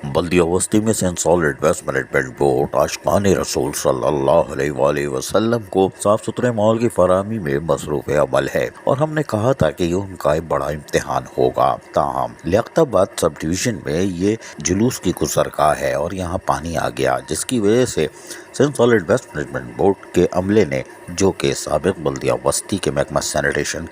بلدیہ وسطی میں Sindh solid waste management board عاشقان رسول صلی اللہ علیہ وآلہ وسلم کو صاف ستھرے ماحول کی فراہمی میں مصروف عمل ہے، اور ہم نے کہا تھا کہ یہ ان کا ایک بڑا امتحان ہوگا۔ تاہم لیاقت آباد سب ڈویژن میں یہ جلوس کی گزرگاہ ہے اور یہاں پانی آ گیا، جس کی وجہ سے Sindh solid waste management board کے عملے نے، جو کہ سابق بلدیہ وسطی کے محکمہ سینیٹیشن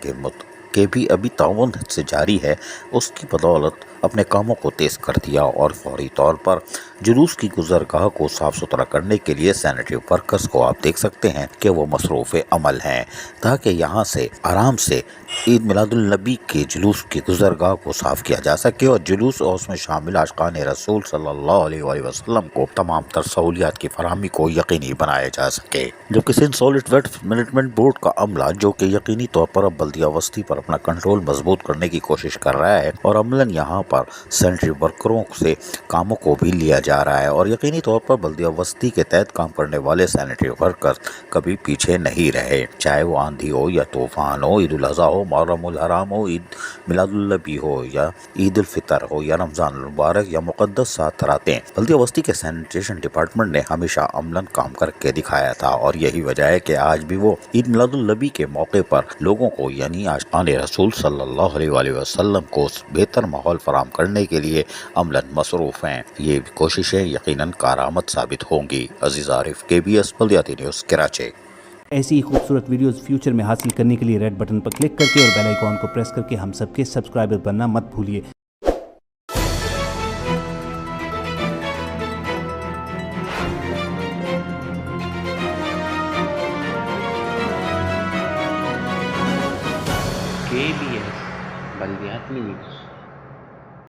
کے بھی ابھی تعاون سے جاری ہے، اس کی بدولت اپنے کاموں کو تیز کر دیا اور فوری طور پر جلوس کی گزرگاہ کو صاف ستھرا کرنے کے لیے سینیٹری ورکرز کو آپ دیکھ سکتے ہیں کہ وہ مصروف عمل ہیں، تاکہ یہاں سے آرام سے عید میلاد النبی کے جلوس کی گزرگاہ کو صاف کیا جا سکے اور جلوس اور اس میں شامل عاشقان رسول صلی اللہ علیہ وآلہ وسلم کو تمام تر سہولیات کی فراہمی کو یقینی بنایا جا سکے۔ جبکہ Sindh solid waste management board کا عملہ، جو کہ یقینی طور پر اب بلدیہ وسطی پر اپنا کنٹرول مضبوط کرنے کی کوشش کر رہا ہے، اور عملاً یہاں پر سینیٹری ورکروں سے کاموں کو بھی لیا جا رہا ہے، اور یقینی طور پر بلدیہ وسطی کے تحت کام کرنے والے سینیٹری ورکر کبھی پیچھے نہیں رہے، چاہے وہ آندھی ہو یا طوفان ہو، عید الاضحیٰ ہو، محرم الحرام ہو، عید میلاد النبی ہو یا عید الفطر ہو یا رمضان المبارک یا مقدس 7 راتیں، بلدیہ وسطی کے سینیٹیشن ڈپارٹمنٹ نے ہمیشہ عملاً کام کر کے دکھایا تھا، اور یہی وجہ ہے کہ آج بھی وہ عید میلاد النبی کے موقع پر لوگوں کو، یعنی عاشقان رسول صلی اللہ علیہ وآلہ وسلم کو بہتر ماحول فراہم کرنے کے لیے عملاً مصروف ہیں۔ یہ کوششیں یقیناً کارآمد ثابت ہوں گی۔ عزیز عارف، KBS بلدیاتی نیوز، کراچی۔ ایسی ہی خوبصورت ویڈیوز فیوچر میں حاصل کرنے کے لیے ریڈ بٹن پر کلک کر کے اور بیل آئیکن کو پریس کر کے ہم سب کے سبسکرائبر بننا مت بھولیے۔ KBS بلدیاتی نیوز۔